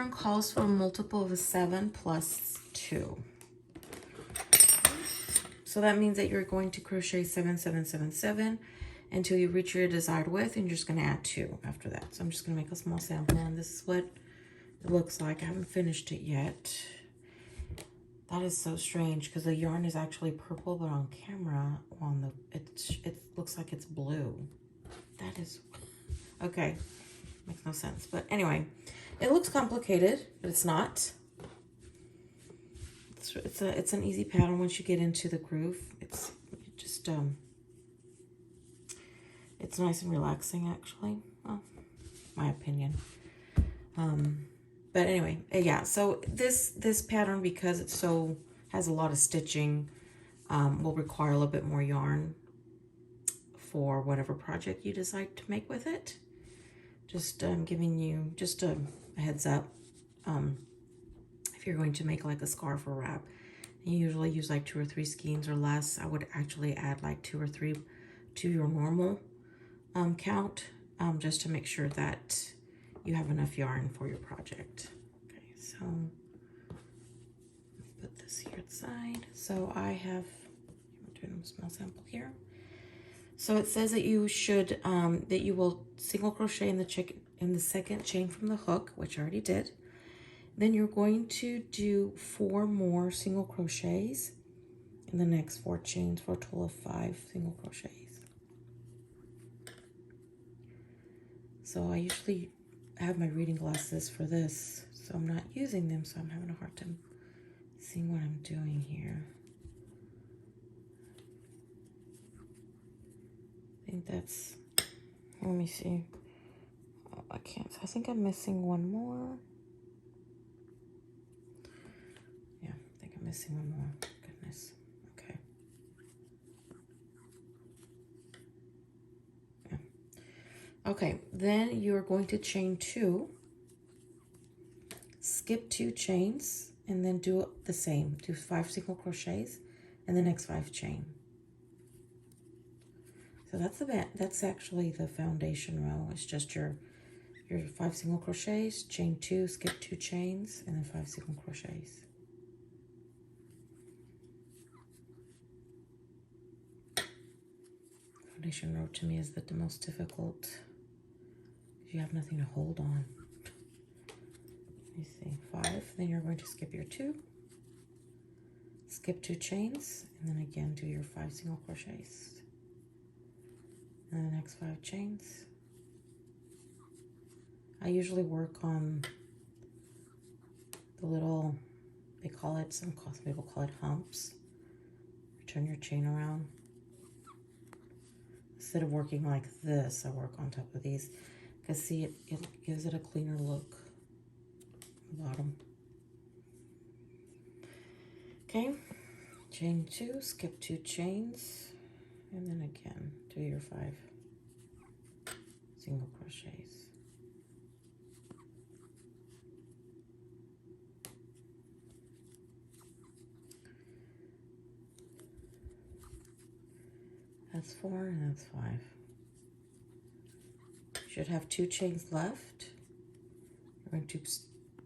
pattern calls for a multiple of a 7 plus 2. So that means that you're going to crochet 7, 7, 7, 7 until you reach your desired width, and you're just going to add 2 after that. So I'm just going to make a small sample, and this is what it looks like. I haven't finished it yet. That is so strange because the yarn is actually purple, but on camera, it looks like it's blue. That is okay. Makes no sense. But anyway, it looks complicated, but it's not. It's an easy pattern once you get into the groove. It's just it's nice and relaxing, actually. Well, my opinion. But anyway, yeah. So this pattern, because it has a lot of stitching, will require a little bit more yarn for whatever project you decide to make with it. Just giving you just a heads up. If you're going to make like a scarf or wrap, you usually use like 2 or 3 skeins or less. I would actually add like 2 or 3 to your normal count, just to make sure that you have enough yarn for your project. Okay, so put this here aside. So I'm doing a small sample here. So it says that you should that you will single crochet in the second chain from the hook, which I already did. Then you're going to do 4 more single crochets in the next 4 chains for a total of 5 single crochets. So I usually have my reading glasses for this, so I'm not using them, so I'm having a hard time seeing what I'm doing here. I think that's, let me see. Oh, I can't, I think I'm missing one more. Yeah, I think I'm missing one more. Goodness. Okay. Yeah. Okay, then you're going to chain 2, skip 2 chains, and then do the same. Do 5 single crochets in the next 5 chain. So that's actually the foundation row. It's just your 5 single crochets, chain 2, skip 2 chains, and then 5 single crochets. Foundation row to me is the most difficult. You have nothing to hold on. Let me see, 5. Then you're going to skip your 2, skip 2 chains, and then again do your 5 single crochets. And the next 5 chains. I usually work on the little, they call it, some people call it humps. Turn your chain around. Instead of working like this, I work on top of these. Because see, it gives it a cleaner look at the bottom. Okay, chain 2, skip 2 chains, and then again, do your 5 single crochets. That's 4 and that's 5. You should have 2 chains left. You're going to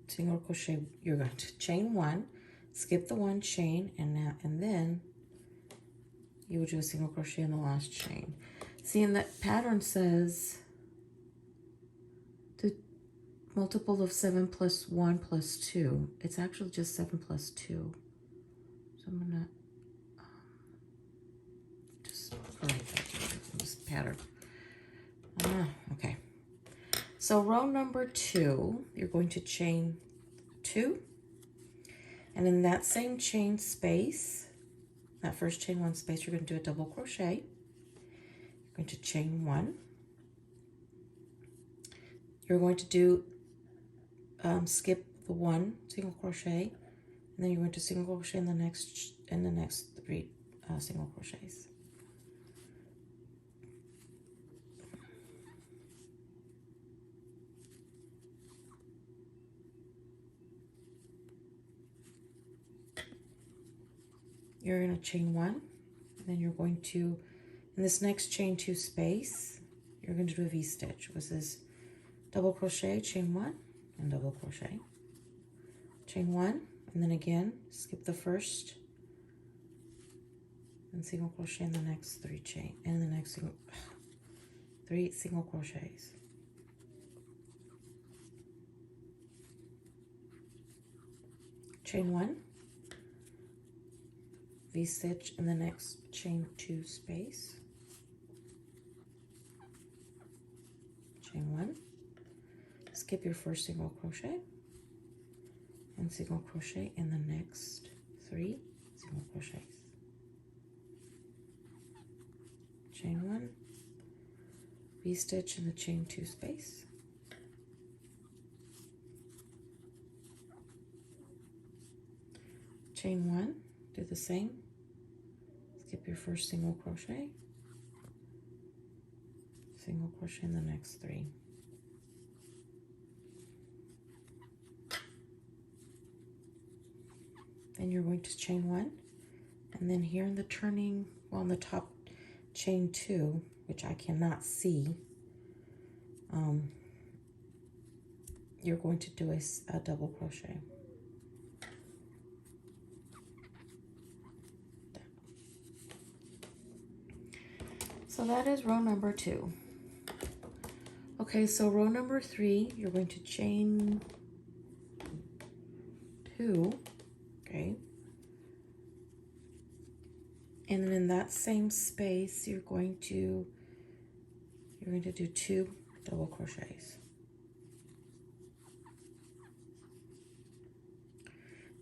single crochet. You're going to chain 1, skip the 1 chain, and then you would do a single crochet in the last chain. See, and that pattern says the multiple of 7 plus 1 plus 2. It's actually just 7 plus 2. So I'm gonna just correct that in this pattern. Okay. So row number 2, you're going to chain 2, and in that same chain space, that first chain 1 space, you're going to do a double crochet. You're going to chain 1. You're going to do skip the 1 single crochet, and then you're going to single crochet in the next 3 single crochets. You're going to chain 1, and then you're going to, in this next chain 2 space, you're going to do a V-stitch, which is double crochet, chain 1, and double crochet. chain one, and then again skip the first and single crochet in the next three chain, and the next three single crochets. Chain one, V-stitch in the next chain two space, chain one, skip your first single crochet, and single crochet in the next three single crochets. Chain one, V-stitch in the chain two space, chain one, do the same, skip your first single crochet, single crochet in the next three. Then you're going to chain one, and then here in the turning, well, on the top, chain two, which I cannot see, you're going to do a double crochet. So that is row number 2. Okay, so row number 3, you're going to chain 2, okay, and then in that same space you're going to do 2 double crochets.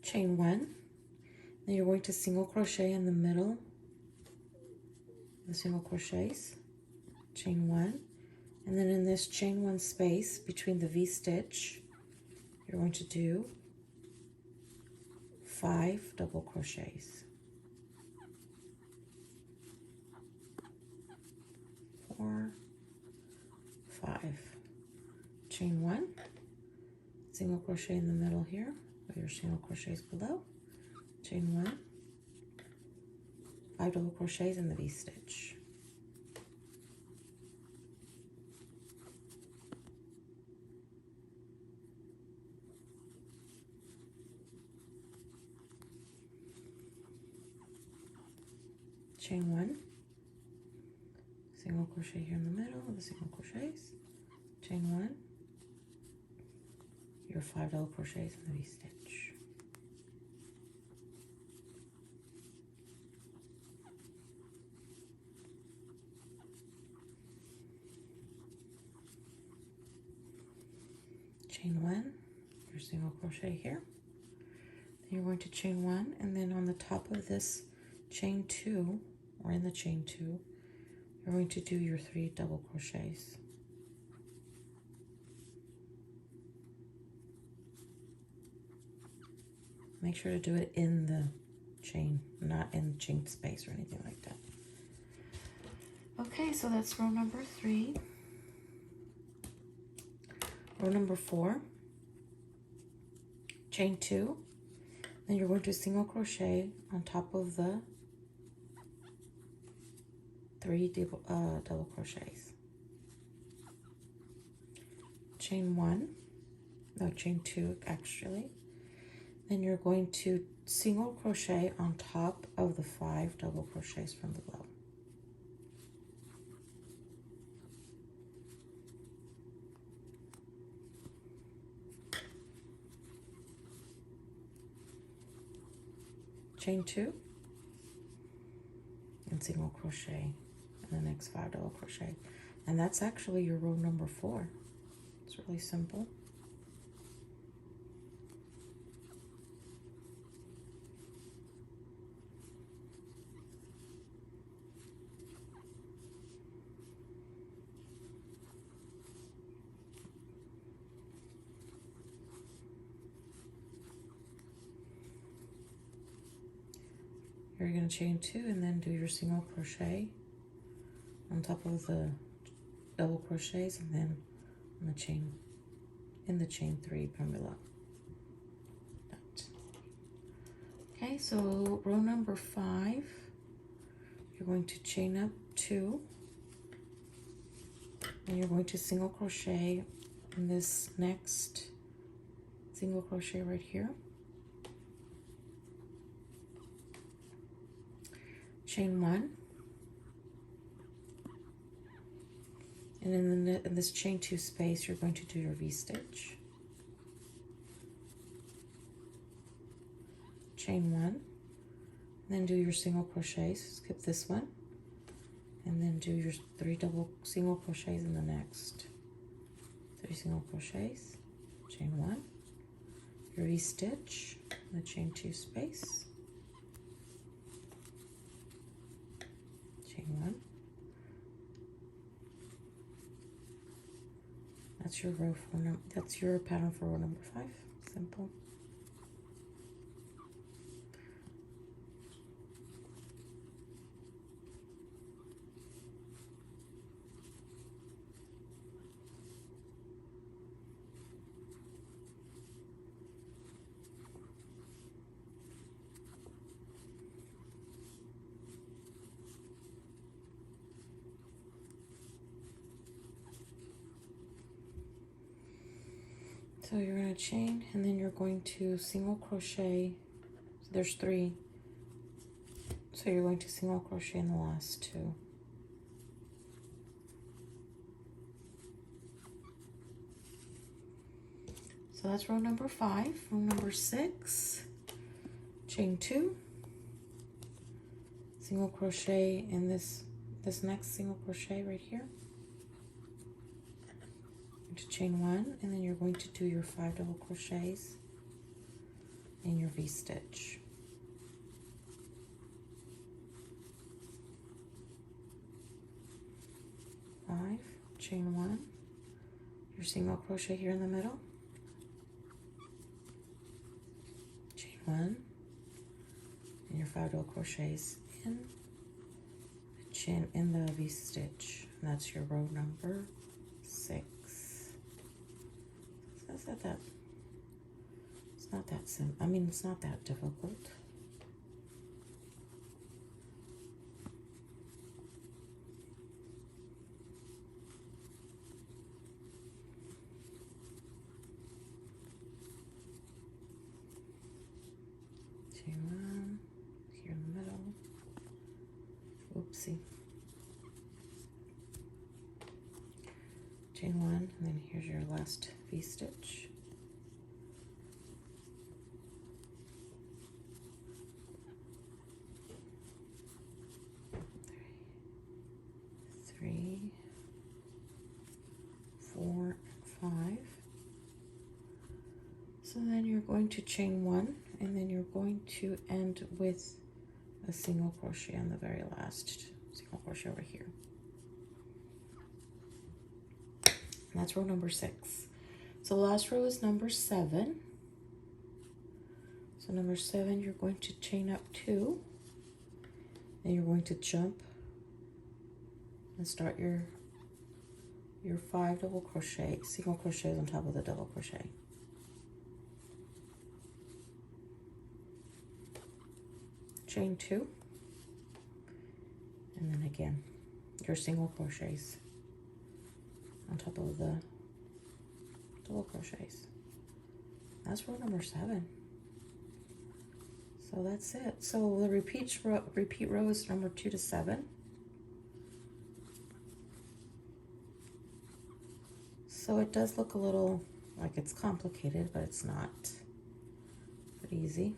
Chain 1, then you're going to single crochet in the middle, the single crochets, chain 1, and then in this chain 1 space between the V-stitch, you're going to do 5 double crochets. 4, 5, chain 1, single crochet in the middle here with your single crochets below, chain 1, 5 double crochets in the V-stitch. Chain 1, single crochet here in the middle of the single crochets, chain 1, your 5 double crochets in the V-stitch. Chain 1, your single crochet here, then you're going to chain 1, and then on the top of this chain 2, or in the chain 2, you're going to do your 3 double crochets. Make sure to do it in the chain, not in the chain space or anything like that. Okay, so that's row number 3. Row number 4, chain 2, then you're going to single crochet on top of the 3 double crochets. Chain 1, no, chain 2 actually. Then you're going to single crochet on top of the 5 double crochets from below. Chain 2 and single crochet in the next 5 double crochet, and that's actually your row number 4. It's really simple. You're going to chain 2 and then do your single crochet on top of the double crochets, and then on the chain, in the chain 3 from below. Okay, so row number 5, you're going to chain up 2, and you're going to single crochet in this next single crochet right here, chain 1, and in this chain 2 space, you're going to do your V-stitch, chain 1, then do your single crochets, skip this one, and then do your 3 double single crochets in the next. 3 single crochets, chain 1, your V-stitch, the chain 2 space, chain 1. That's your row for that's your pattern for row number 5. Simple. So you're going to chain, and then you're going to single crochet. So there's 3. So you're going to single crochet in the last 2. So that's row number 5. Row number 6, chain 2, single crochet in this next single crochet right here. To chain 1, and then you're going to do your 5 double crochets in your V-stitch. 5, chain 1, your single crochet here in the middle, chain 1, and your 5 double crochets in the V-stitch. That's your row number 6. It's not that simple. I mean, it's not that difficult. Chain 1 here in the middle. Oopsie. Chain 1, and then here's your last V-stitch. 3, 4, and 5. So then you're going to chain 1, and then you're going to end with a single crochet on the very last single crochet over here. And that's row number 6. So the last row is number 7. So number 7, you're going to chain up 2, and you're going to jump and start your 5 double crochet, single crochets on top of the double crochet. Chain 2, and then again your single crochets on top of the double crochets. That's row number 7. So that's it. So the repeat row is number 2 to 7. So it does look a little like it's complicated, but it's not. Pretty easy.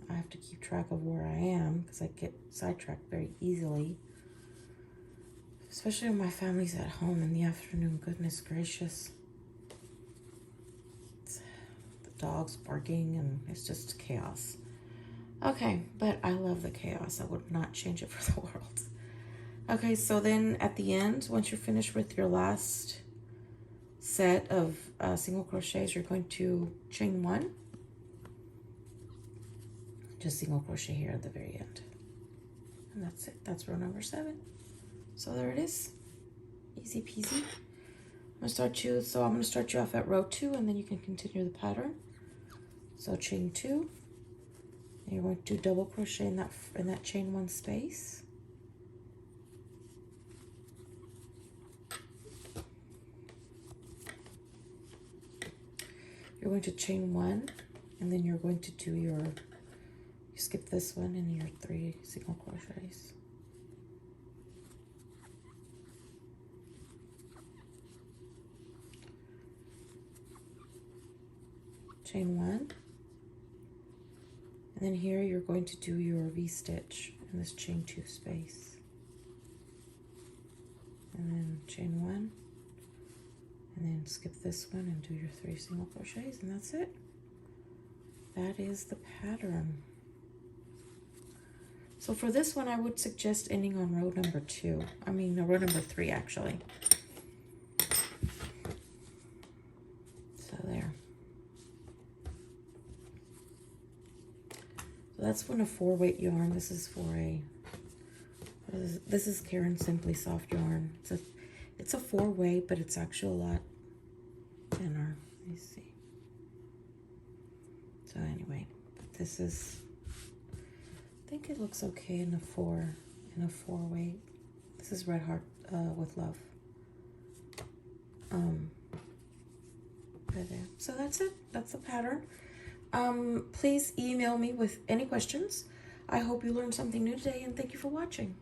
I have to keep track of where I am because I get sidetracked very easily. Especially when my family's at home in the afternoon. Goodness gracious. The dog's barking and it's just chaos. Okay, but I love the chaos. I would not change it for the world. Okay, so then at the end, once you're finished with your last set of single crochets, you're going to chain 1. Just single crochet here at the very end. And that's it. That's row number 7. So there it is. Easy peasy. I'm going to start you off at row 2, and then you can continue the pattern. So chain 2. And you're going to do double crochet in that chain 1 space. You're going to chain 1, and then you're going to do your You skip this one and your 3 single crochets. Chain 1, and then here you're going to do your V-stitch in this chain 2 space, and then chain 1, and then skip this one and do your 3 single crochets, and that's it. That is the pattern. So for this one, I would suggest ending on row number 2. I mean, no, row number 3 actually. So there. So that's from a 4-weight yarn. This is for a, this is Karen Simply Soft yarn. It's a 4-weight, but it's actually a lot thinner. Let me see. So anyway, this is, I think it looks okay in a 4-weight. This is Red Heart with Love. Right there. So that's it. That's the pattern. Please email me with any questions. I hope you learned something new today, and thank you for watching.